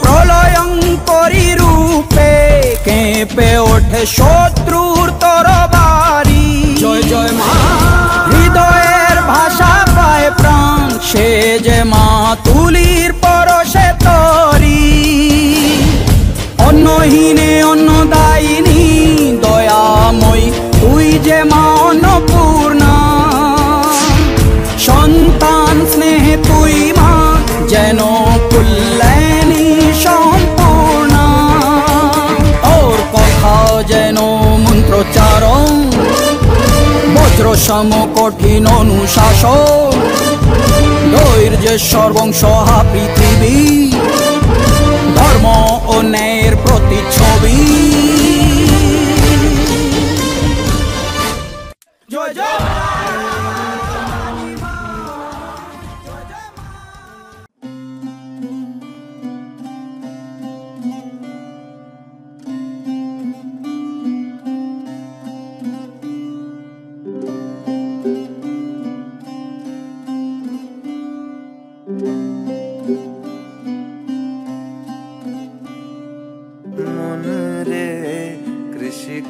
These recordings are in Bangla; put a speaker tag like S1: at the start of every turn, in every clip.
S1: প্রলয়ঙ্করী রূপে কেঁপে ওঠে শত্রুর তরবারি। জয় জয় মা, হৃদয়ের ভাষা পায় প্রাণ, সে যে মা তুলির পরশে তরি। অন্নহীনে অন্নদায়িনী দয়াময়ী, তুই যে মা অন্নপূর্ণা। সন্তান স্নেহে তুই মা যেন কল্যাণী সম্পূর্ণা। তোর কথা যেন মন্ত্রোচ্চারণ, বজ্রসম কঠিন অনুশাসন। ধৈর্যের সর্বংসহা পৃথিবী, ধর্ম ও ন্যায়ের প্রতিচ্ছবি। জয় জয়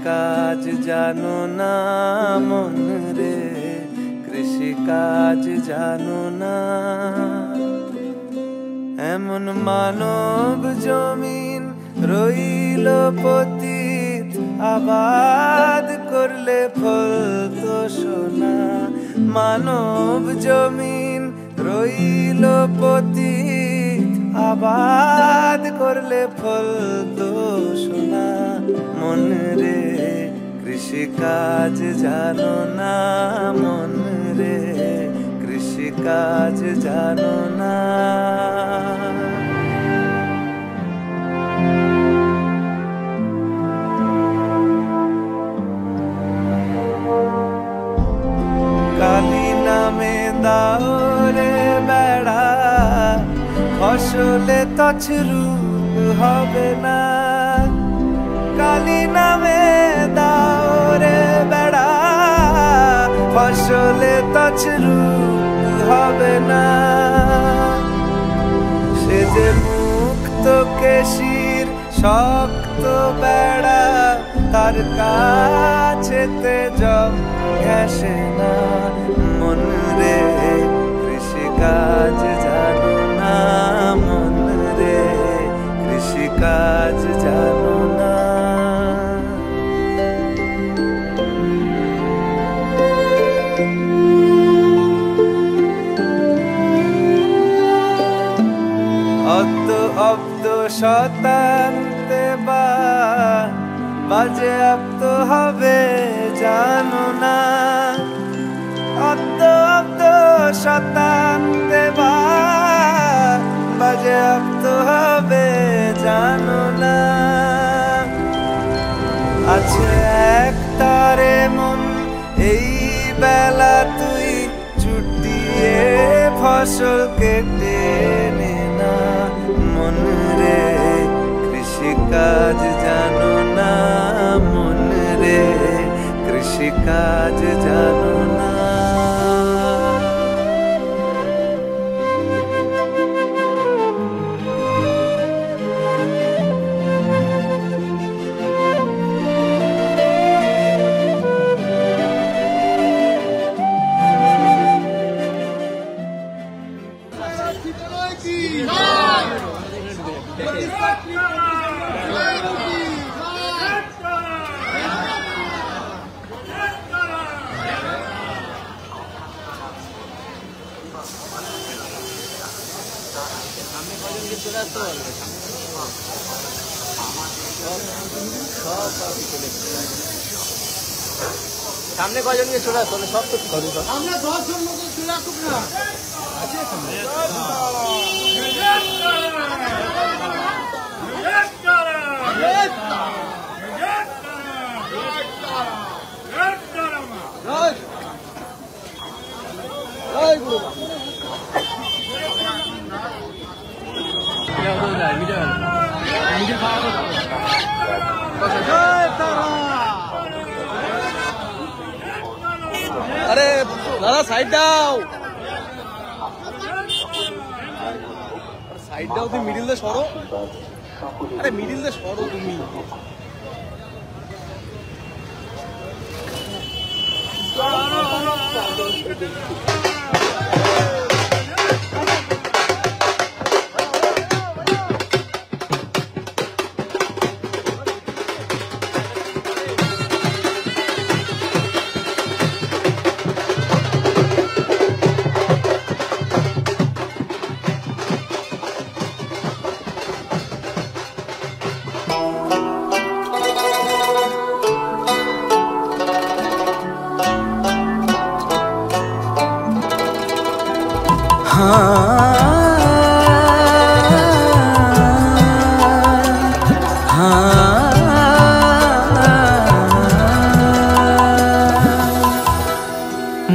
S2: কাজ জানো না, মন রে কৃষি কাজ জানো না। এমন মানব জমিন রইল পতিত, আবাদ করলে ফল তো সোনা। মানব জমিন রইল পতিত, আবাদ করলে ফল তো সোনা। মন রে কৃষি কাজ জানো না, মন রে কৃষি কাজ জানো না। কালী নামে দাও রে বেড়া, ফসলে তছরূপ হবে না। কালী নামে দাও রে বেড়া, ফসলে তছরূপ হবে না। সে যে মুক্ত কেশির শক্ত বেড়া, তার কাছেতে জম ঘেঁষে না। মন রে কৃষি কাজ জানো না, মন রে কৃষি কাজ জানো না। অব্দ অব্দ শতান্তে বাজে আপ্ত হবে জানো না। অব্দ অব্দ শতান্তে বাজে আপ্ত হবে জানো না। আছে এক তারে মন এই বেলা, তুই ছুটিয়ে ফসল কেটে নে না। মন রে কৃষি কাজ জানো না, মন রে কৃষি কাজ জানো না।
S3: সামনে কয়জন নিয়ে চলে আসতো সব তো
S4: আমরা 10 জন মতো চলে আসুক না।
S3: আরে দাদা সাইড দাও। সাইড দাও, তুমি মিডিল দিয়ে সরো। আরে মিডিল দিয়ে সরো তুমি।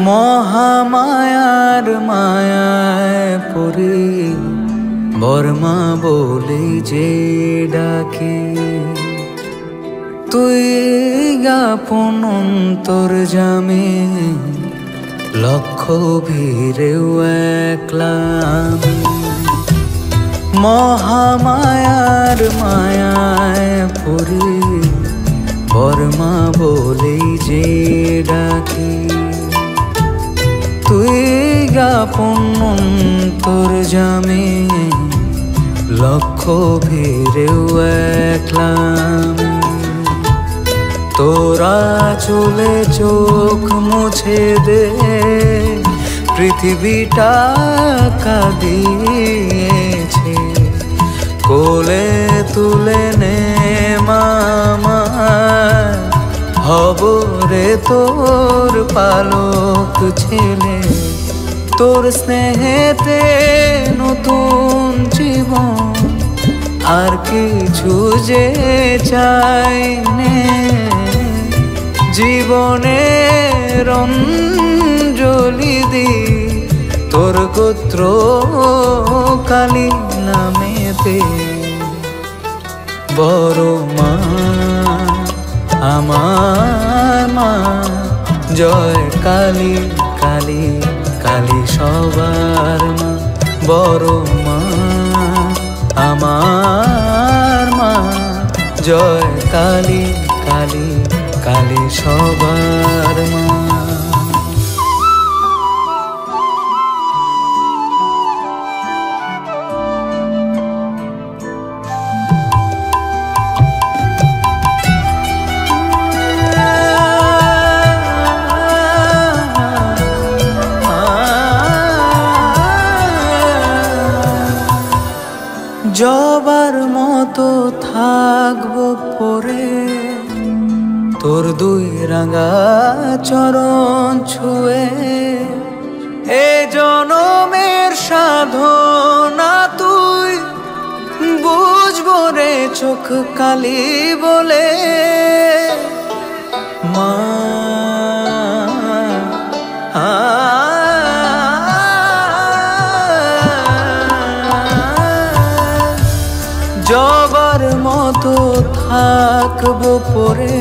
S1: মহামায়ার মায়ায় পড়ে বর্মা বলে যে ডাকে, তুই গাপন অন্তর জামে লক্ষ ভিড়েও একলা আমি। মহামায়ার মায়ায় পড়ে বর্মা বলে যে ডাকে, তুই গাপন অন্তর জামে লক্ষ ভিড়েও একলা আমি। তোরা চলে চোখ মুছে দে, পৃথিবীটা কাঁদিয়েছে, কোলে তুলে নে মামা, হব রে তোর পালক ছেলে। তোর স্নেহেতে নতুন জীবন, আর কিছু যে চাই নে, জীবনের অঞ্জলি দি তোর গোত্র কালী নামেতে। বড় মা আমার মা, জয় কালী কালী কালী সবার মা। বড় মা আমার মা, জয় কালী কালী কালী সবার মা। জবার মতো থাকবো পরে তোর দুই রাঙা চরণ ছুঁয়ে। এ জনমের সাধনা তুই বুঝবো রে চোখ কালি বলে। মা জবার মতো থাকবো পরে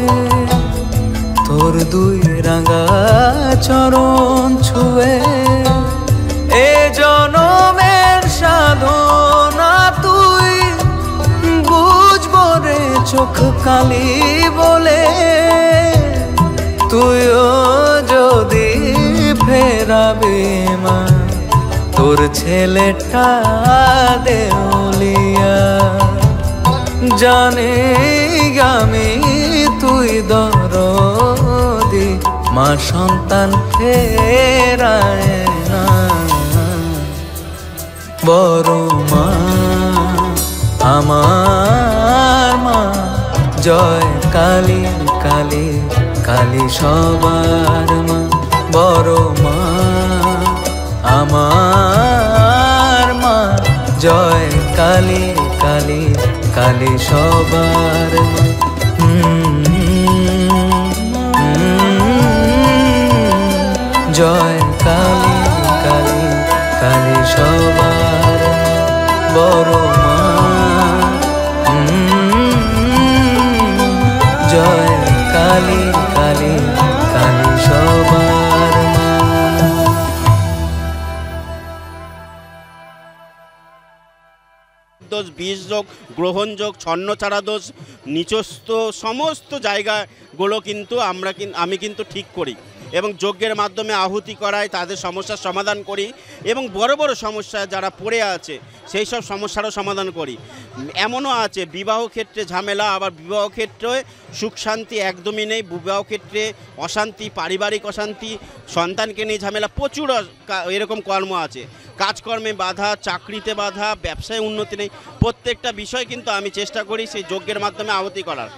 S1: তোর দুই রাঙা চরণ ছুঁয়ে। এ জনমের সাধনা তুই বুঝবো রে চোখ কালি বলে। তুইও যদি ফেরাবে মা তোর ছেলেটা দেউলিয়া, জানে আমি তুই দরদি মা সন্তান ফেরায় না। বড় মা আমার মা, জয় কালী কালী কালী সবার মা। বড় মা আমার মা, জয় কালী কালী কালী সবার মা। জয় কালী কালী কালী সবার মা। বড় মা জয় কালী কালী কালী সবার মা।
S5: দোষ, বিষ যোগ, গ্রহণ যোগ, ছন্নছাড়া দোষ, নিচস্থ সমস্ত জায়গাগুলো কিন্তু আমি কিন্তু ঠিক করি এবং যজ্ঞের মাধ্যমে আহুতি করাই, তাদের সমস্যার সমাধান করি এবং বড় বড় সমস্যা যারা পড়ে আছে সেই সব সমস্যারও সমাধান করি। এমনও আছে বিবাহ ক্ষেত্রে ঝামেলা, আবার বিবাহ ক্ষেত্রে সুখ শান্তি একদমই নেই, বিবাহ ক্ষেত্রে অশান্তি, পারিবারিক অশান্তি, সন্তানকে নিয়ে ঝামেলা, প্রচুর এরকম কর্ম আছে। কাজকর্মে বাধা, চাকরিতে বাধা, ব্যবসায় উন্নতি নেই, প্রত্যেকটা বিষয় কিন্তু আমি চেষ্টা করি সেই যজ্ঞের মাধ্যমে আহুতি করার।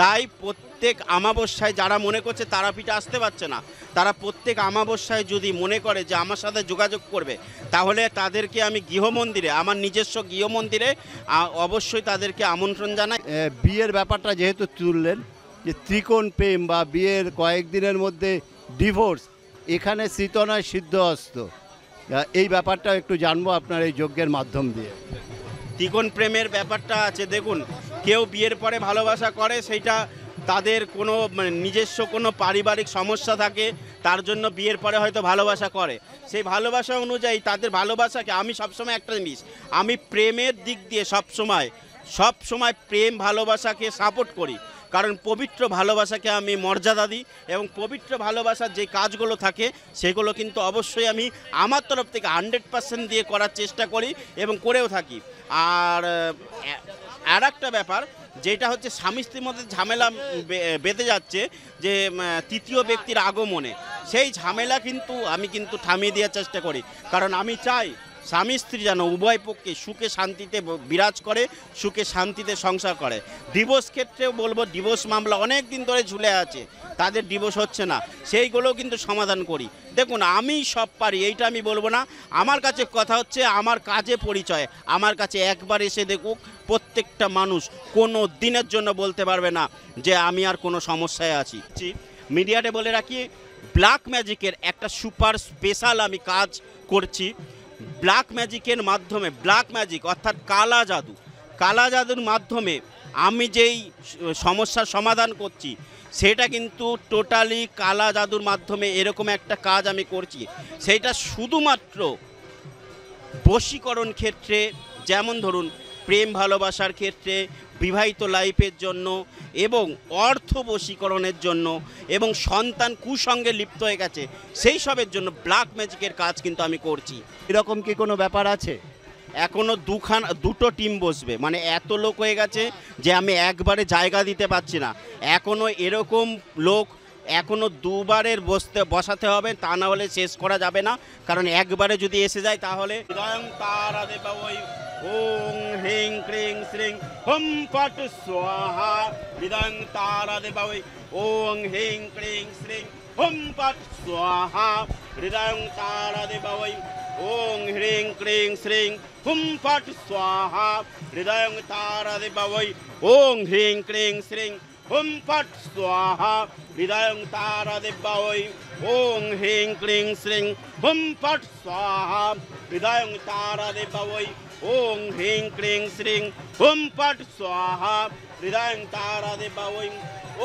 S5: তাই প্রত্যেক আমাবস্যায় যারা মনে করছে তারাপীঠে আসতে পারছে না, তারা প্রত্যেক আমাবস্যায় যদি মনে করে যে আমার সাথে যোগাযোগ করবে, তাহলে তাদেরকে আমি গৃহমন্দিরে, আমার নিজস্ব গৃহমন্দিরে অবশ্যই তাদেরকে আমন্ত্রণ জানাই।
S6: বিয়ের ব্যাপারটা যেহেতু তুললেন, যে ত্রিকোণ প্রেম বা বিয়ের কয়েকদিনের মধ্যে ডিভোর্স, এখানে সিত নয় সিদ্ধ হস্ত, এই ব্যাপারটা একটু জানবো আপনার এই যজ্ঞের মাধ্যম দিয়ে।
S5: ত্রিকোণ প্রেমের ব্যাপারটা আছে, দেখুন কেউ বিয়ের পরে ভালোবাসা করে, সেইটা তাদের কোনো নিজস্ব কোনো পারিবারিক সমস্যা থাকে, তার জন্য বিয়ের পরে হয়তো ভালোবাসা করে। সেই ভালোবাসা অনুযায়ী তাদের ভালোবাসাকে আমি সবসময় একটা জিনিস, আমি প্রেমের দিক দিয়ে সবসময় প্রেম ভালোবাসাকে সাপোর্ট করি, কারণ পবিত্র ভালোবাসাকে আমি মর্যাদা দিই এবং পবিত্র ভালোবাসার যে কাজগুলো থাকে সেগুলো কিন্তু অবশ্যই আমি আমার তরফ থেকে 100% দিয়ে করার চেষ্টা করি এবং করেও থাকি। আর একটা ব্যাপার যেটা হচ্ছে স্বামী স্ত্রীর মধ্যে ঝামেলা বেঁধে যাচ্ছে যে তৃতীয় ব্যক্তির আগমনে, সেই ঝামেলা কিন্তু আমি থামিয়ে দেওয়ার চেষ্টা করি, কারণ আমি চাই স্বামী স্ত্রী যেন উভয় পক্ষে সুখে শান্তিতে বিরাজ করে, সুখে শান্তিতে সংসার করে। ডিভোর্স ক্ষেত্রেও বলবো, ডিভোর্স মামলা অনেক দিন ধরে ঝুলে আছে, তাদের ডিভোর্স হচ্ছে না, সেইগুলোও কিন্তু সমাধান করি। দেখুন আমি সব পারি এইটা আমি বলবো না, আমার কাছে কথা হচ্ছে আমার কাজে পরিচয়। আমার কাছে একবার এসে দেখুক প্রত্যেকটা মানুষ, কোনো দিনের জন্য বলতে পারবে না যে আমি আর কোনো সমস্যায় আছি। মিডিয়াতে বলে রাখি, ব্ল্যাক ম্যাজিকের একটা সুপার স্পেশাল আমি কাজ করছি। ব্ল্যাক ম্যাজিকের মাধ্যমে, ব্ল্যাক ম্যাজিক অর্থাৎ কালা জাদুর মাধ্যমে আমি যেই সমস্যার সমাধান করছি সেটা কিন্তু টোটালি কালা জাদুর মাধ্যমে এরকম একটা কাজ আমি করছি। সেইটা শুধুমাত্র বশীকরণ ক্ষেত্রে, যেমন ধরুন প্রেম ভালোবাসার ক্ষেত্রে, বিবাহিত লাইফের জন্য এবং অর্থ বশীকরণের জন্য এবং সন্তান কুসঙ্গে লিপ্ত হয়ে গেছে সেই সবের জন্য ব্ল্যাক ম্যাজিকের কাজ কিন্তু আমি করছি।
S6: এরকম কি কোনো ব্যাপার আছে?
S5: এখনও দুটো টিম বসবে, মানে এত লোক হয়ে গেছে যে আমি একবারে জায়গা দিতে পারছি না। এখনও এরকম লোক এখনও দুবারের বসাতে হবে, তা না হলে শেষ করা যাবে না, কারণ একবারে যদি এসে যায় তাহলে ওং হ্রিং ক্রিং শ্রিং হুম ফট স্বাহা বিদং তারা দেবাই ওং হ্রিং ক্রিং শ্রিং হুম ফট স্বাহা হৃদং তারা দেবাই ওং হ্রিং ক্রিং শ্রিং হুম ফট স্বাহা হৃদং তারা দেবাই ওং হ্রিং ক্রিং শ্রিং হুম ফট স্বাহা হৃদং তারা দেবাই ওং হ্রিং ক্রিং শ্রিং হুম ফট স্বাহা হৃদং তারা দেবাই ওং হ্রিং ক্রিং শ্রিং হুম ফট স্বাহা হৃদং তারা দেবাই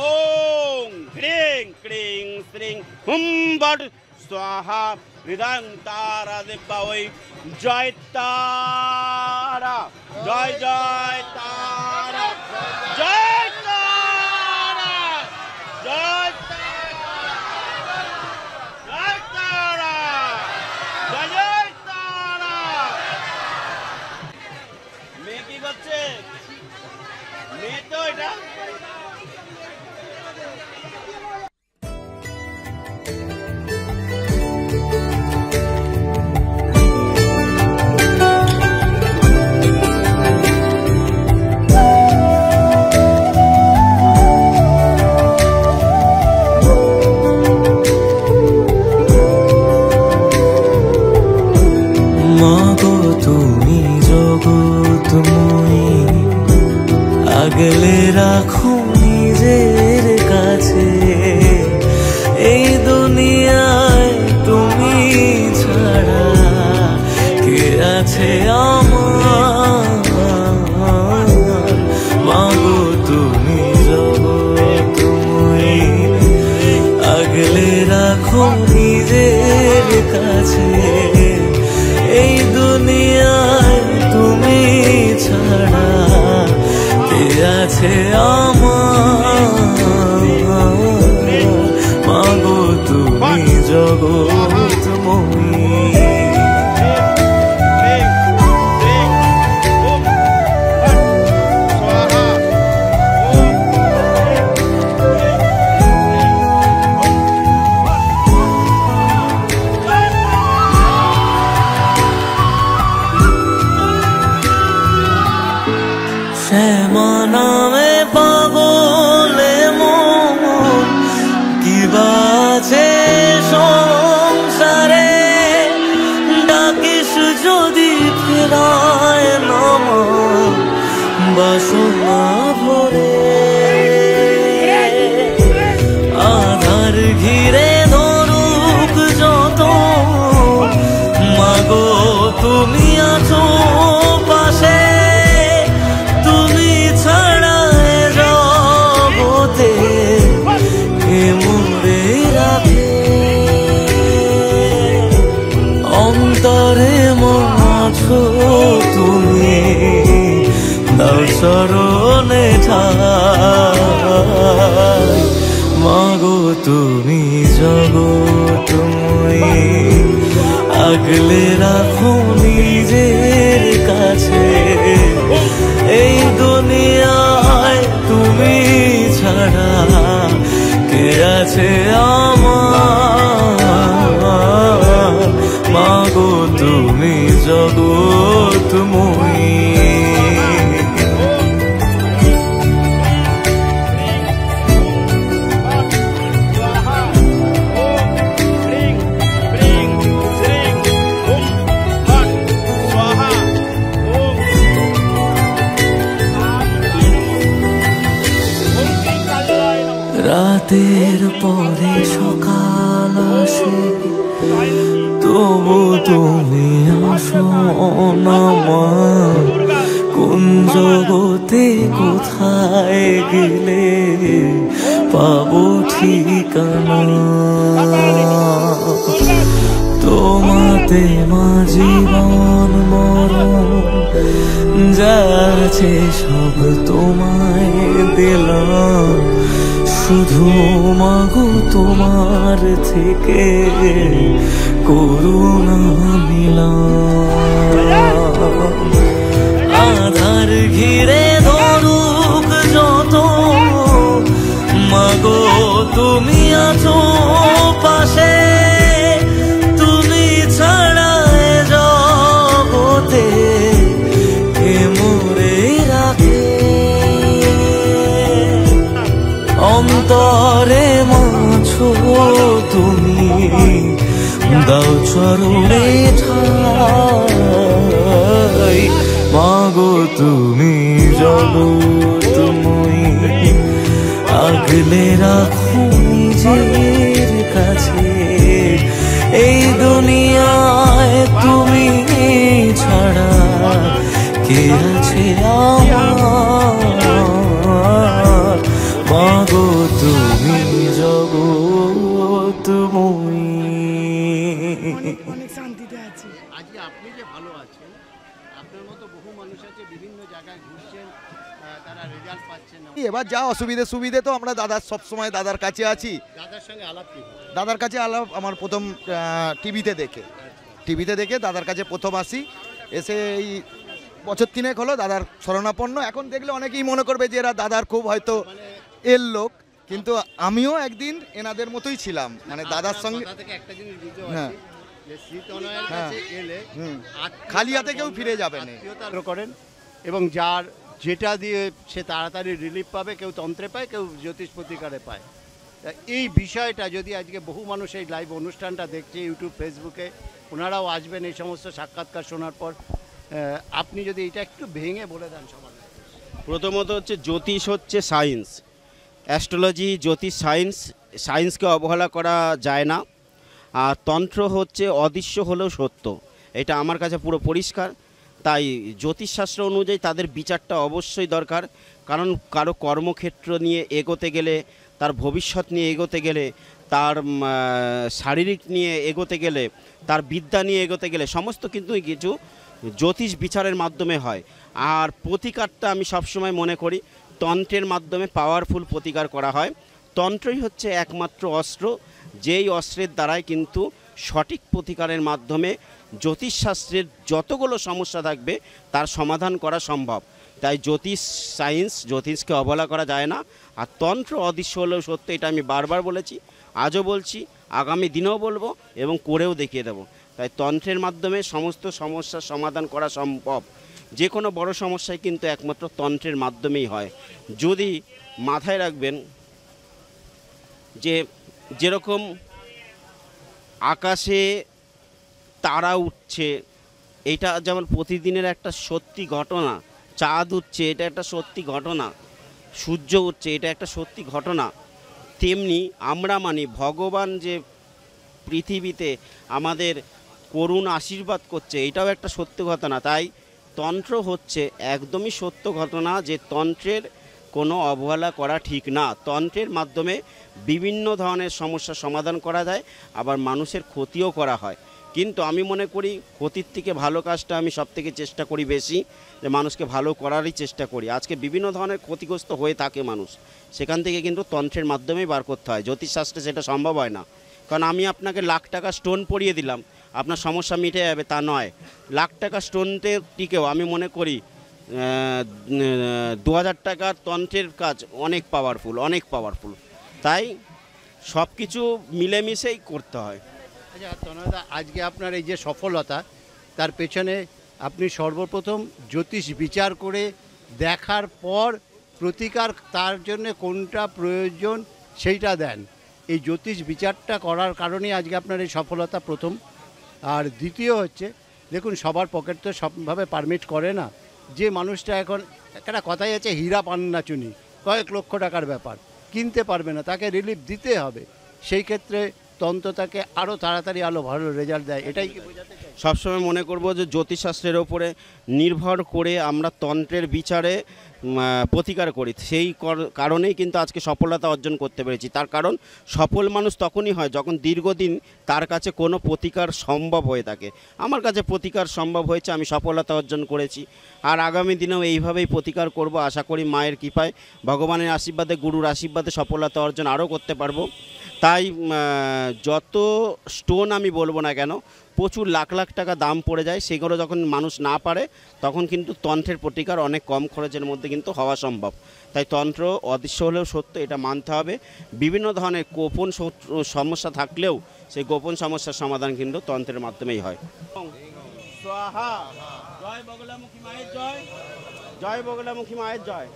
S5: ওং হ্রিং ক্রিং শ্রিং হুম ফট স্বাহা হৃদং তারা দেবাই। জয় তারা, জয় জয় তারা, জয় তারা, জয় তারা, জয় জয় তারা। মেয়ে কি করছে? মেয়ে তো এটা
S1: আগলে রাখো নিজের কাছে, এই দুনিয়ায় তুমি ছাড়া কে আছে আমার। মাগো তুমি জগৎময়ী, আগলে রাখো নিজের কাছে, এই দুনিয়ায় তুমি ছাড়া আছে আমার মাগো তুমি জগৎময়ী। শ্যামা নামে পাগলে মন কি বাজে সংসারে, ডাকিস যদি ফেরায় নাম বাসনা ভরে। আধার ঘিরে ধরুক যত মাগো তুমি আছো পাশে, অন্তরে মাছো তুমি দাও চরণে ঠাই, মাগো তুমি জগৎময়ী। আগলে রাখো নিজের কাছে, এই দুনিয়ায় তুমি ছাড়া কে আছে আমার, মাগো তুমি জগৎময়ী। রাতের পরে সকাল আসে, তবু তুমি আসো না মা। কোন জগতে কোথায় গেলে পাবো ঠিকানা, তোমাতে মা জীবন মরণ যা আছে সব তোমায় দিলাম, শুধু মাগো তোমার থেকে করুণা নিলাম। আধার ঘিরে ধরুক যত মাগো তুমি আছো পাশে, তুমি ছাড়া জগতে কে মোরে রাখে। অন্তরে মাছো তুমি দাও চরণে ঠাই, মাগো তুমি জগৎময়ী। আগলে রাখো নিজের কাছে, এই দুনিয়ায় তুমি ছাড়া কে আছে আমার, মাগো তুমি জগৎময়ী।
S6: আজকে আপনি যে ভালো আছেন, আপনার মতো বহু মানুষ আছে বিভিন্ন জায়গায় ঘুরছেন, তারা রেজাল্ট পাচ্ছেন না।
S4: এবার যা অসুবিধে সুবিধে তো আমরা দাদার সবসময় দাদার কাছে আছি।
S6: দাদার সঙ্গে আলাপ কি?
S4: দাদার কাছে আলাপ আমার প্রথম টিভিতে দেখে দাদার কাছে প্রথম আসি। এসে এই বছর 3 হলো দাদার শরণাপন্ন। এখন দেখলে অনেকেই মনে করবে যে এরা দাদার খুব হয়তো এর লোক, কিন্তু আমিও একদিন এনাদের মতোই ছিলাম, মানে দাদার সঙ্গে।
S6: একটা জিনিস বুঝতে
S4: হ্যাঁ,
S6: পারছি যে শ্রীতনয়ের কাছে এলে
S4: খালি হাতে কেউ ফিরে যাবে না
S6: করেন, এবং যার যেটা দিয়ে সে তাড়াতাড়ি রিলিফ পাবে, কেউ তন্ত্রে পায়, কেউ জ্যোতিষ প্রতিকারে পায়। তা এই বিষয়টা যদি আজকে বহু মানুষ এই লাইভ অনুষ্ঠানটা দেখছে ইউটিউব ফেসবুকে, ওনারাও আসবেন এই সমস্ত সাক্ষাৎকার শোনার পর, আপনি যদি এটা একটু ভেঙে বলে দেন সবার।
S5: প্রথমত হচ্ছে জ্যোতিষ হচ্ছে সায়েন্স, অ্যাস্ট্রোলজি জ্যোতিষ সায়েন্স, সায়েন্সকে অবহেলা করা যায় না। আর তন্ত্র হচ্ছে অদৃশ্য হলেও সত্য, এটা আমার কাছে পুরো পরিষ্কার। তাই জ্যোতিষশাস্ত্র অনুযায়ী তাদের বিচারটা অবশ্যই দরকার, কারণ কারো কর্মক্ষেত্র নিয়ে এগোতে গেলে, তার ভবিষ্যৎ নিয়ে এগোতে গেলে, তার শারীরিক নিয়ে এগোতে গেলে, তার বিদ্যা নিয়ে এগোতে গেলে সমস্ত কিন্তু কিছু জ্যোতিষ বিচারের মাধ্যমে হয়। আর প্রতিকারটা আমি সবসময় মনে করি তন্ত্রের মাধ্যমে পাওয়ারফুল প্রতিকার করা হয়। তন্ত্রই হচ্ছে একমাত্র অস্ত্র, যেই অস্ত্রের দ্বারাই কিন্তু সঠিক প্রতিকারের মাধ্যমে জ্যোতিষশাস্ত্রের যতগুলো সমস্যা থাকবে তার সমাধান করা সম্ভব। তাই জ্যোতিষ সায়েন্স, জ্যোতিষকে অবহেলা করা যায় না। আর তন্ত্র অদৃশ্য হলেও সত্য, এটা আমি বারবার বলেছি, আজও বলছি, আগামী দিনেও বলবো এবং করেও দেখিয়ে দেবো। তাই তন্ত্রের মাধ্যমে সমস্ত সমস্যার সমাধান করা সম্ভব। যে কোনো বড় সমস্যাই কিন্তু একমাত্র তন্ত্রের মাধ্যমেই হয়। যদি মাথায় রাখবেন যে যেরকম আকাশে তারা উঠছে, এটা যেমন প্রতিদিনের একটা সত্যি ঘটনা, চাঁদ উঠছে এটা একটা সত্যি ঘটনা, সূর্য উঠছে এটা একটা সত্যি ঘটনা, তেমনি আমরা মানি ভগবান যে পৃথিবীতে আমাদের করুণ আশীর্বাদ করছে এটাও একটা সত্য ঘটনা। তাই তন্ত্র হচ্ছে একদমই সত্য ঘটনা, যে তন্ত্রের কোনো অবহেলা করা ঠিক না। তন্ত্রের মাধ্যমে বিভিন্ন ধরনের সমস্যার সমাধান করা যায়, আবার মানুষের ক্ষতিও করা হয়। কিন্তু আমি মনে করি ক্ষতির থেকে ভালো কাজটা আমি সবথেকে চেষ্টা করি বেশি, যে মানুষকে ভালো করারই চেষ্টা করি। আজকে বিভিন্ন ধরনের ক্ষতিগ্রস্ত হয়ে থাকে মানুষ, সেখান থেকে কিন্তু তন্ত্রের মাধ্যমেই বার করতে হয়। জ্যোতিষশাস্ত্রে সেটা সম্ভব হয় না। কারণ আমি আপনাকে লাখ টাকা স্টোন পরিয়ে দিলাম, আপনার সমস্যা মিটে যাবে তা নয়। লাখ টাকা স্টোনতে টিকেও আমি মনে করি 2000 টাকার তন্ত্রের কাজ অনেক পাওয়ারফুল, অনেক পাওয়ারফুল। তাই সব কিছু মিলেমিশেই করতে হয়।
S6: আচ্ছা তনয়দা, আজকে আপনার এই যে সফলতা, তার পেছনে আপনি সর্বপ্রথম জ্যোতিষ বিচার করে দেখার পর প্রতিকার তার জন্য কোনটা প্রয়োজন সেইটা দেন। এই জ্যোতিষ বিচারটা করার কারণেই আজকে আপনার এই সফলতা প্রথম। আর দ্বিতীয় হচ্ছে, দেখুন সবার পকেট তো সবভাবে পারমিট করে না। যে মানুষটা এখন একটা কথাই আছে, হীরা পান্না চুনি, কয়েক লক্ষ টাকার ব্যাপার, কিনতে পারবে না, তাকে রিলিফ দিতে হবে। সেই ক্ষেত্রে তন্ত্র তাকে আরও তাড়াতাড়ি ভালো রেজাল্ট দেয়। এটাই কি বোঝাতে চাই?
S5: সবসময় মনে করব যে জ্যোতিষশাস্ত্রের ওপরে নির্ভর করে আমরা তন্ত্রের বিচারে প্রতিকার করি, সেই কারণেই কিন্তু আজকে সফলতা অর্জন করতে পেরেছি। তার কারণ সফল মানুষ তখনই হয় যখন দীর্ঘদিন তার কাছে কোনো প্রতিকার সম্ভব হয়ে থাকে। আমার কাছে প্রতিকার সম্ভব হয়েছে, আমি সফলতা অর্জন করেছি। আর আগামী দিনেও এইভাবেই প্রতিকার করব। আশা করি মায়ের কৃপায়, ভগবানের আশীর্বাদে, গুরুর আশীর্বাদে সফলতা অর্জন আরও করতে পারবো। তাই যত স্টোন আমি বলবো না কেন, প্রচুর লাখ লাখ টাকা দাম পড়ে যায়, সেগুলো যখন মানুষ না পারে তখন কিন্তু তন্ত্রের প্রতিকার অনেক কম খরচের মধ্যে কিন্তু হওয়া সম্ভব। তাই তন্ত্র অদৃশ্য হলেও সত্য, এটা মানতে হবে। বিভিন্ন ধরনের গোপন সমস্যা থাকলেও সেই গোপন সমস্যার সমাধান কিন্তু তন্ত্রের মাধ্যমেই হয়। স্বাহা, জয় বগলামুখী মায়ের জয়, জয় বগলামুখী মায়ের জয়।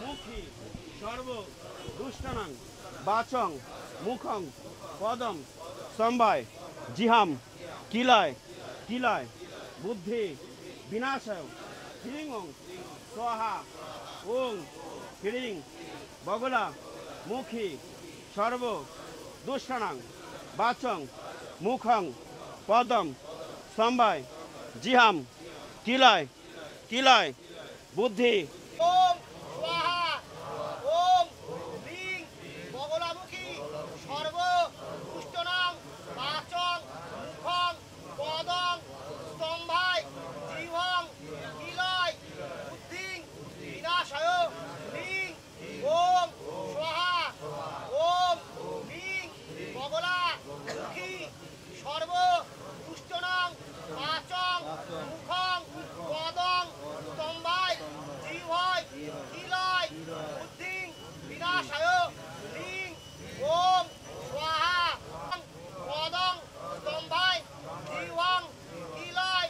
S5: মুখী সর্ব দুষ্টানাং বাচং মুখং পদম সম্ভয় জিহাম কিলয় কিলয় বুদ্ধি বিনাশয় হ্রিং ওং স্বাহা ওং হ্রিং বগলা মুখী সর্ব দুষ্টানাং বাচং মুখং পদম সম্ভয় জিহাম কিলয় কিলয় বুদ্ধি।
S7: ওম স্বাহা ওম হ্রিং বগলামুখী সর্ব দুষ্টনাং বাচং মুখং পদং স্তম্ভায় জিহ্বং কিলয় বুদ্ধিং বিনাশায় হ্রিং ওম স্বাহা ওম হ্রিং বগলামুখী সর্ব দুষ্টনাং বাচং মুখং পদং স্তম্ভায় জিহ্বয় কিলয় বুদ্ধিং বিনাশায় হ্রিং ওম স্বাহা পদং স্তম্ভায় জিহ্বং কিলয়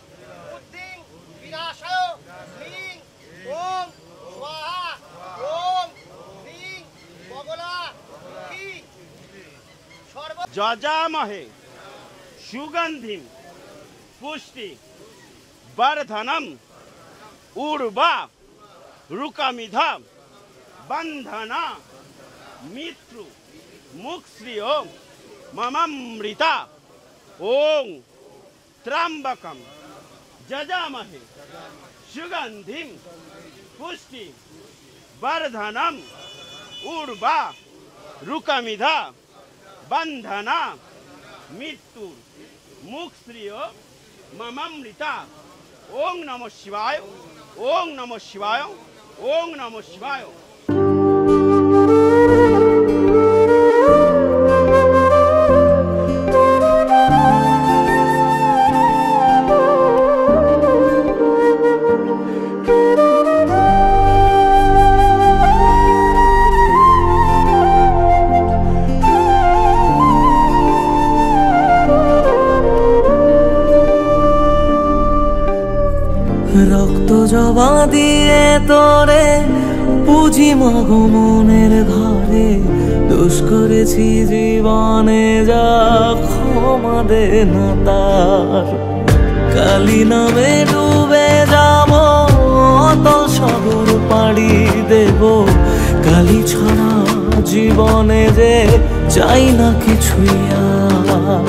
S7: বুদ্ধিং বিনাশায় হ্রিং ওম স্বাহা ওম হ্রিং বগলামুখী সর্ব
S5: যজামহে সুগন্ধিম পুষ্টি বর্ধনম উর্বা রুকামিধা বন্ধনা মিত্রু মুক্শ্রিয় মমমৃতা ওং ত্র্যম্বকম যজামহে সুগন্ধিম পুষ্টি বর্ধনম উর্বা রুকামিধা বন্ধনা মৃত্যুর মুক্শ্রিয় মমমৃতা। ওং নমঃ শিবায়। ওং নমঃ শিবায়, ওং নমঃ শিবায়।
S1: রক্ত জবা দিয়ে তোরে পুঁজি মাগো মনের ঘরে, দোষ করেছি জীবনে যা ক্ষমা দে না তার। কালী নামে ডুবে যাব অতল সাগর পাড়ি দেব, কালী ছাড়া জীবনে যে চাই না কিছুই আর।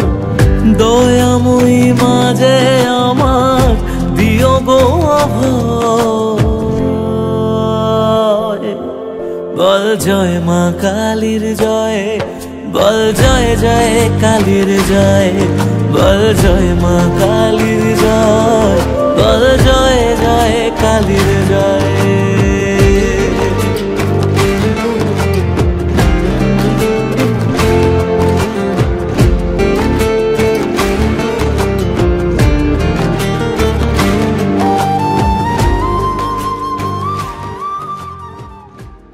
S1: দয়াময়ী মাঝে আমার দিও গো অভয়, বল জয় মা কালীর জয়, বল জয় জয় কালীর জয়, বল জয় মা কালীর জয়, বল জয় জয় কালীর জয়।